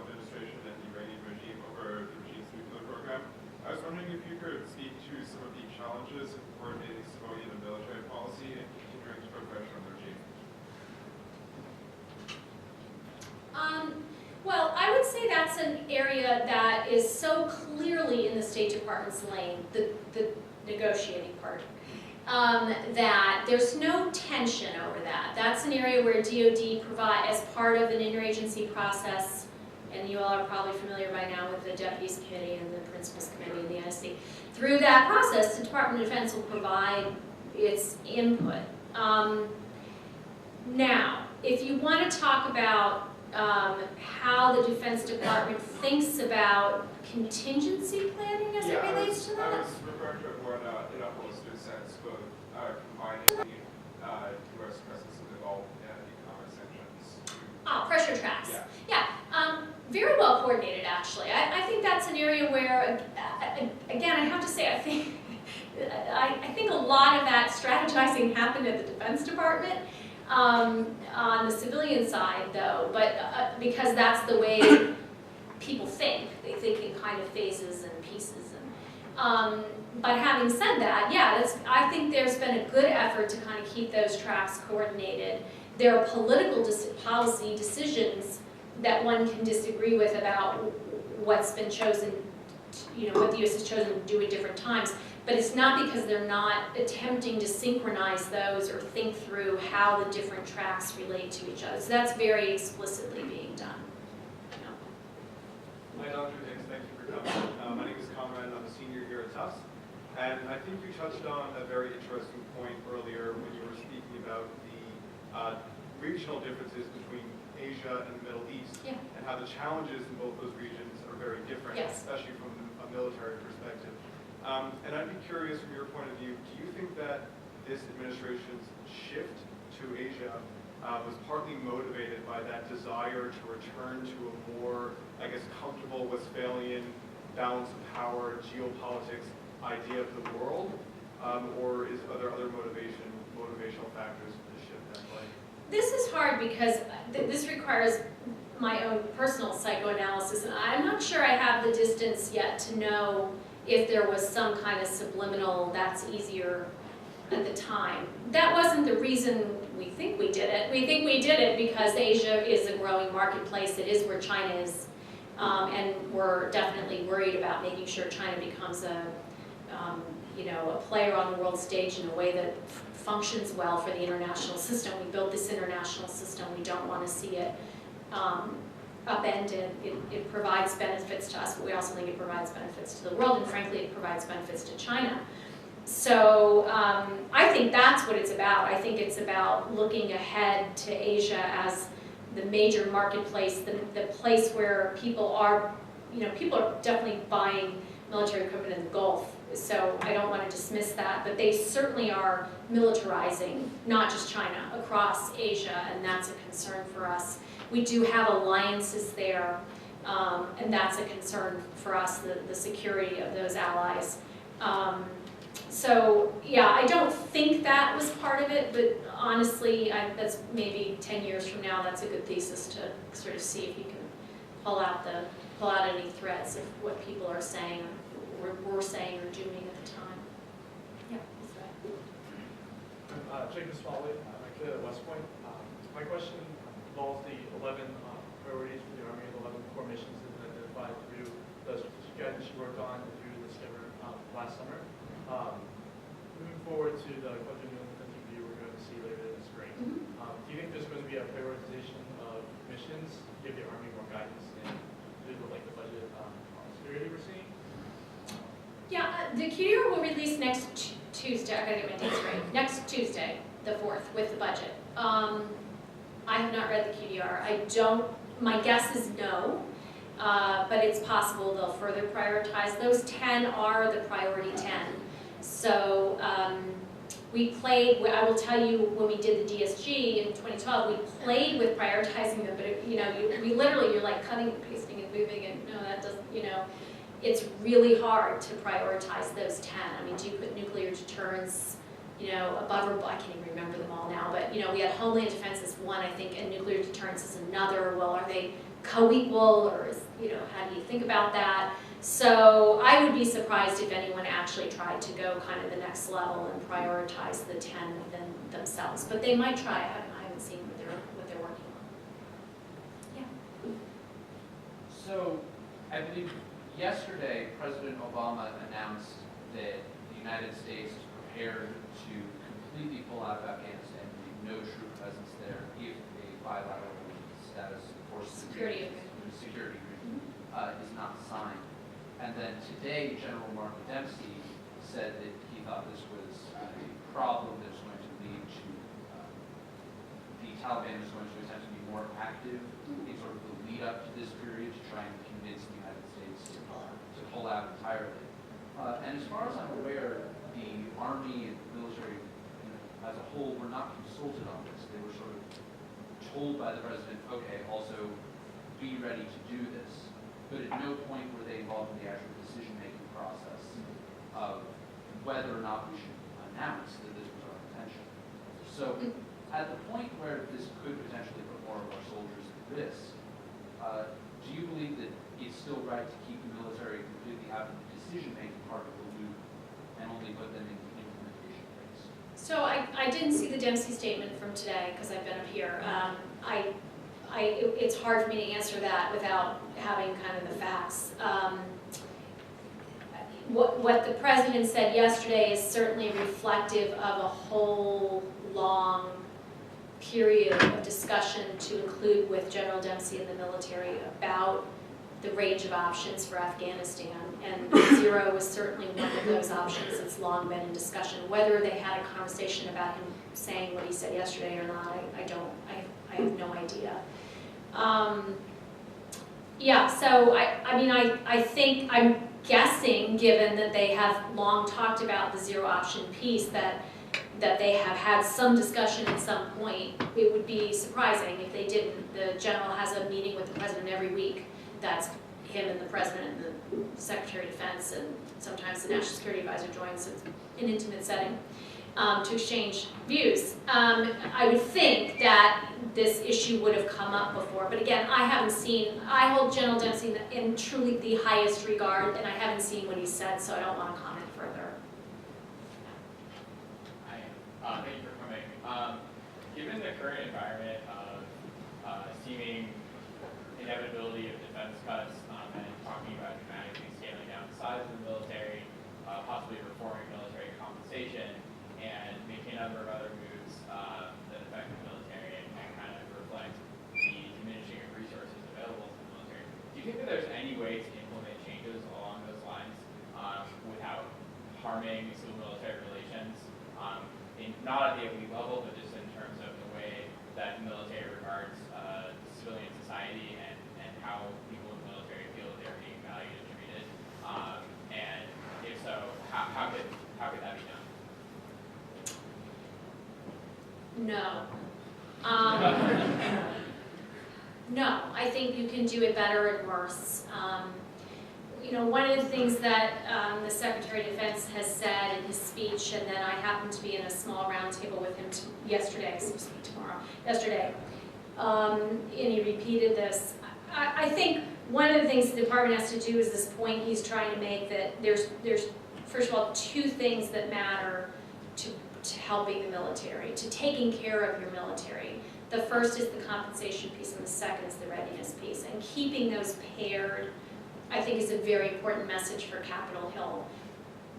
H: administration and the Iranian regime over the regime's nuclear program. I was wondering if you could speak to some of the challenges in coordinating civilian and military policy and continuing to put pressure on the regime.
B: Well, I would say that's an area that is so clearly in the State Department's lane, the negotiating part, that there's no tension over that. That's an area where DoD provide, as part of an interagency process, and you all are probably familiar by now with the Deputies Committee and the Principals Committee and the NSC. Through that process, the Department of Defense will provide its input. Now, if you want to talk about how the Defense Department thinks about contingency planning as it relates to that?
H: I was referring to it more in a holistic sense, both combining the U.S. presence in the Gulf and economic sanctions.
B: Pressure tracks.
H: Yeah.
B: Very well coordinated, actually. I think that's an area where, again, I have to say, I think a lot of that strategizing happened at the Defense Department. On the civilian side, though, but because that's the way people think. They think in kind of phases and pieces. And, but having said that, yeah, I think there's been a good effort to kind of keep those tracks coordinated. There are political policy decisions that one can disagree with about what's been chosen, what the U.S. has chosen to do at different times. But it's not because they're not attempting to synchronize those or think through how the different tracks relate to each other. So that's very explicitly being done.
I: Hi, Dr. Hicks. Thank you for coming. My name is Conrad. I'm a senior here at Tufts. And I think you touched on a very interesting point earlier when you were speaking about the regional differences between Asia and the Middle East,
B: Yeah.
I: and how the challenges in both those regions are very different,
B: Yes.
I: especially from a military perspective. And I'd be curious from your point of view, do you think that this administration's shift to Asia was partly motivated by that desire to return to a more, I guess, comfortable Westphalian balance of power, geopolitics idea of the world? Or are there other motivational factors for the shift at play?
B: This is hard because this requires my own personal psychoanalysis, and I'm not sure I have the distance yet to know if there was some kind of subliminal, that's easier at the time. That wasn't the reason we think we did it. We think we did it because Asia is a growing marketplace. It is where China is, and we're definitely worried about making sure China becomes a player on the world stage in a way that functions well for the international system. We built this international system. We don't want to see it upended. It provides benefits to us, but we also think it provides benefits to the world, and frankly, it provides benefits to China. So I think that's what it's about. I think it's about looking ahead to Asia as the major marketplace, the place where people are definitely buying military equipment in the Gulf. So I don't want to dismiss that, but they certainly are militarizing, not just China, across Asia, and that's a concern for us. We do have alliances there, and that's a concern for us, the security of those allies. So yeah, I don't think that was part of it, but honestly, that's maybe 10 years from now, that's a good thesis to sort of see if you can pull out any threads of what people are saying or were saying or doing at the time. Yeah, that's right.
J: Jacob Smalley, I'm a kid at West Point. My question involves the 11 priorities for the Army and 11 core missions that have been identified through the strategic guidance you worked on and through the Discover last summer. Moving forward to the quadrennial review we're going to see later this spring, do you think there's going to be a prioritization of missions to give the Army more guidance in like the budget security we're seeing?
B: Yeah, the QDR will release next Tuesday, I gotta get my dates right, next Tuesday, the 4th, with the budget. I have not read the QDR. I don't, my guess is no, but it's possible they'll further prioritize. Those 10 are the priority 10. So we played, I will tell you, when we did the DSG in 2012, we played with prioritizing them, but it, you know, we literally, you're like cutting and pasting and moving, and no, that doesn't, you know, it's really hard to prioritize those 10. I mean, do you put nuclear deterrence, you know, above or below? I can't even remember them all now, but you know, we had Homeland Defense as one, I think, and nuclear deterrence is another. Well, are they co-equal, or is, you know, how do you think about that? So I would be surprised if anyone actually tried to go kind of the next level and prioritize the 10 within themselves, but they might try. I haven't seen what they're working on. Yeah.
K: So I believe yesterday President Obama announced that the United States is prepared to completely pull out of Afghanistan and leave no troop presence there if a bilateral status for security agreement is not signed. And then today, General Mark Dempsey said that he thought this was a problem that was going to lead to the Taliban is going to attempt to be more active in sort of the lead up to this period to try and convince the United States to pull out entirely. And as far as I'm aware, the Army and military as a whole were not consulted on this. They were sort of told by the President, okay, also be ready to do this. But at no point were they involved in the actual decision-making process of whether or not we should announce that this was our intention. So at the point where this could potentially put more of our soldiers at risk, do you believe that it's still right to keep the military completely out of the decision-making part of the loop and only put them in the implementation phase?
B: So I didn't see the Dempsey statement from today because I've been up here. It's hard for me to answer that without having kind of the facts. What the President said yesterday is certainly reflective of a whole long period of discussion to include with General Dempsey and the military about the range of options for Afghanistan, and zero was certainly one of those options. It's long been in discussion. Whether they had a conversation about him saying what he said yesterday or not, I have no idea. Yeah, so I mean, I think, I'm guessing, given that they have long talked about the zero option piece, that they have had some discussion at some point. It would be surprising if they didn't. The general has a meeting with the president every week. That's him and the president and the Secretary of Defense, and sometimes the National Security Advisor joins. It's an intimate setting to exchange views. I would think that this issue would have come up before, but again, I haven't seen, I hold General Dempsey in truly the highest regard, and I haven't seen what he said, so I don't want to comment further.
C: Hi, thank you for coming. Given the current environment of seeming inevitability of defense cuts and talking about dramatically scaling down the size of the military, possibly reforming military compensation, and making a number of other moves that affect the military and kind of reflect the diminishing of resources available to the military. Do you think that there's any way to implement changes along those lines without harming civil-military relations, not at the elite level, but just in terms of the way that the military regards civilian society and how people in the military feel that they're being valued and treated? And if so, how could that be done?
B: No. No, I think you can do it better and worse. You know, one of the things that the Secretary of Defense has said in his speech, and then I happened to be in a small roundtable with him yesterday, and he repeated this. I think one of the things the department has to do is this point he's trying to make, that there's first of all, two things that matter to helping the military, to taking care of your military. The first is the compensation piece, and the second is the readiness piece. And keeping those paired, I think, is a very important message for Capitol Hill.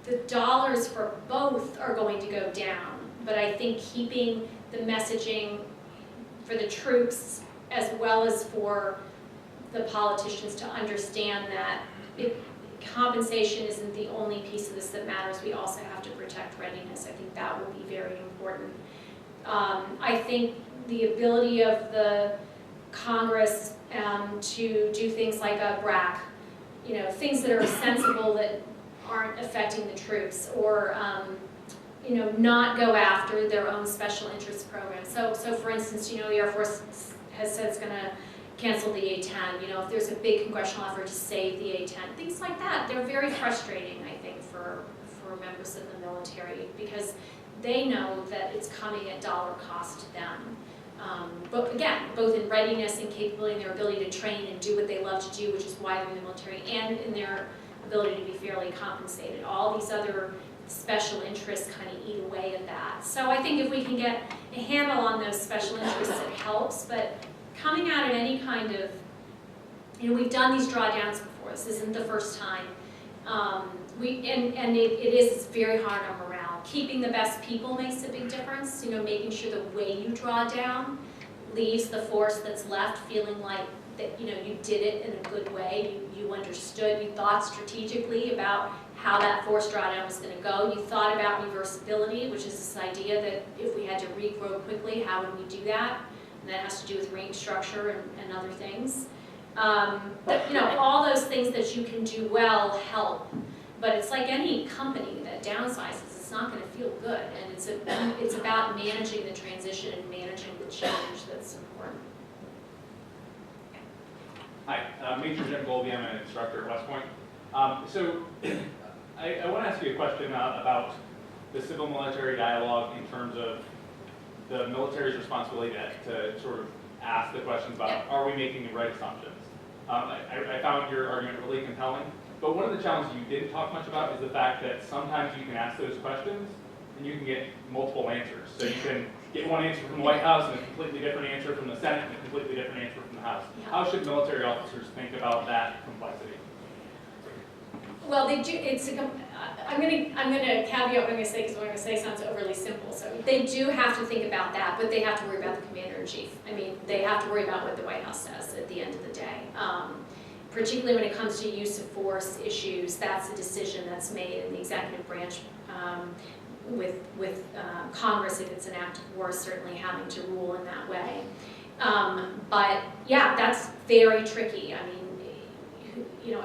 B: The dollars for both are going to go down, but I think keeping the messaging for the troops as well as for the politicians to understand that compensation isn't the only piece of this that matters. We also have to protect readiness. I think that will be very important. I think the ability of the Congress to do things like a BRAC, you know, things that are sensible that aren't affecting the troops, or you know, not go after their own special interest programs. So for instance, you know, the Air Force has said it's going to cancel the A-10. You know, if there's a big congressional effort to save the A-10, things like that, they're very frustrating, I think, for members of the military, because they know that it's coming at dollar cost to them. But again, both in readiness and capability and their ability to train and do what they love to do, which is why they're in the military, and in their ability to be fairly compensated. All these other special interests kind of eat away at that. So I think if we can get a handle on those special interests, it helps. But coming out in any kind of, you know, we've done these drawdowns before. This isn't the first time. It's very hard on morale. Keeping the best people makes a big difference. You know, making sure the way you draw down leaves the force that's left feeling like that, you know, you did it in a good way. You understood. You thought strategically about how that force drawdown was going to go. You thought about reversibility, which is this idea that if we had to regrow quickly, how would we do that? And that has to do with range structure and other things. But, you know, all those things that you can do well help. But it's like any company that downsizes, it's not going to feel good. And it's about managing the transition and managing the change that's important.
L: Hi, Major Jim Golby. I'm an instructor at West Point. So I want to ask you a question about the civil-military dialogue in terms of the military's responsibility to sort of ask the questions about, are we making the right assumptions? I found your argument really compelling, but one of the challenges you didn't talk much about is the fact that sometimes you can ask those questions and you can get multiple answers. So you can get one answer from the White House and a completely different answer from the Senate and a completely different answer from the House.
B: Yeah.
L: How should military officers think about that complexity?
B: Well, they do. I'm going to caveat what I'm going to say, because what I'm going to say sounds overly simple. So they do have to think about that, but they have to worry about the commander-in-chief. I mean, they have to worry about what the White House says at the end of the day. Particularly when it comes to use of force issues, that's a decision that's made in the executive branch with Congress, if it's an act of war, certainly having to rule in that way. But yeah, that's very tricky. I mean, you know,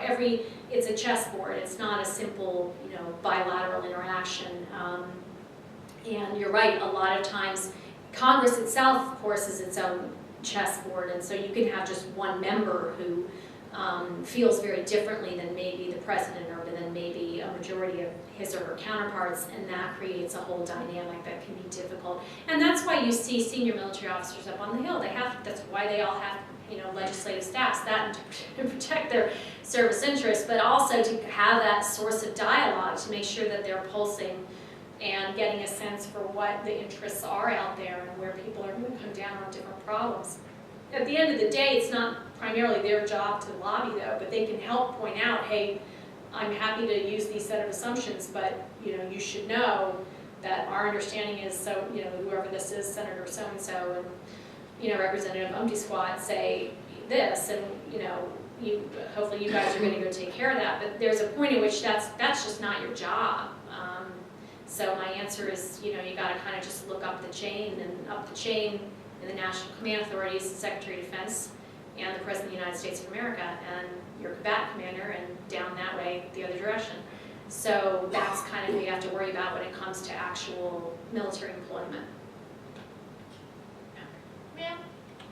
B: it's a chessboard. It's not a simple, you know, bilateral interaction. And you're right, a lot of times Congress itself, of course, is its own chessboard, and so you can have just one member who feels very differently than maybe the president or than maybe a majority of his or her counterparts, and that creates a whole dynamic that can be difficult. And that's why you see senior military officers up on the Hill. That's why they all have, you know, legislative staffs, that to protect their service interests, but also to have that source of dialogue to make sure that they're pulsing and getting a sense for what the interests are out there and where people are going to come down on different problems. At the end of the day, it's not primarily their job to lobby, though, but they can help point out, hey, I'm happy to use these set of assumptions, but, you know, you should know that our understanding is, so, you know, whoever this is, Senator so-and-so, and, you know, Representative Umpty Squad say this, and, you know, hopefully you guys are going to go take care of that, but there's a point at which that's just not your job. So my answer is, you know, you got to kind of just look up the chain, and up the chain in the National Command Authority is the Secretary of Defense and the President of the United States of America, and your combatant commander, and down that way the other direction. So that's kind of what you have to worry about when it comes to actual military employment.
D: Ma'am,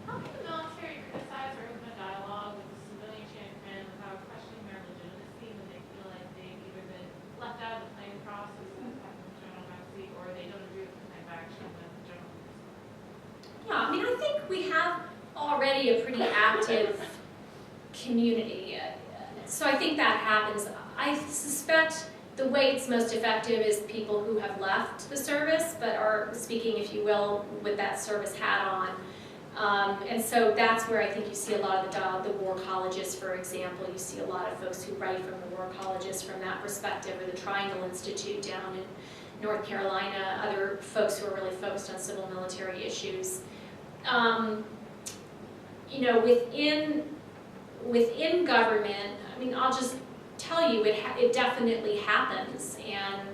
D: how can the military criticize or open a dialogue with the civilian chain of command without questioning their legitimacy when they feel like they've either been left out of the planning process as happened with General Maxey, or they don't agree with the plan of action that the General Maxey?
B: Yeah, I mean, I think we have already a pretty active community. So I think that happens. I suspect the way it's most effective is people who have left the service, but are speaking, if you will, with that service hat on. And so that's where I think you see a lot of the war colleges, for example. You see a lot of folks who write from the war colleges from that perspective, or the Triangle Institute down in North Carolina, other folks who are really focused on civil military issues. You know, within government, I mean, I'll just tell tell you, it definitely happens, and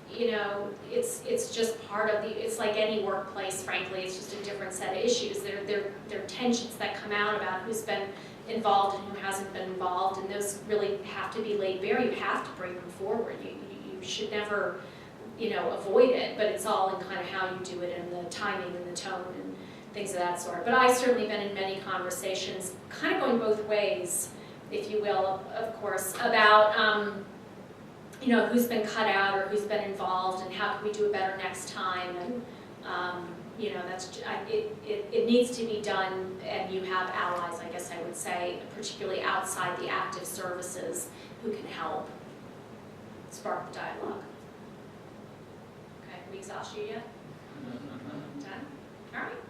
B: you know, it's just part of the, it's like any workplace, frankly, it's just a different set of issues. There are tensions that come out about who's been involved and who hasn't been involved, and those really have to be laid bare. You have to bring them forward. You should never, you know, avoid it, but it's all in kind of how you do it and the timing and the tone and things of that sort. But I've certainly been in many conversations, kind of going both ways, if you will, of course, about you know, who's been cut out or who's been involved and how can we do it better next time. And you know, it needs to be done, and you have allies, I guess I would say, particularly outside the active services, who can help spark the dialogue. Okay, have we exhausted you yet? Done? All right.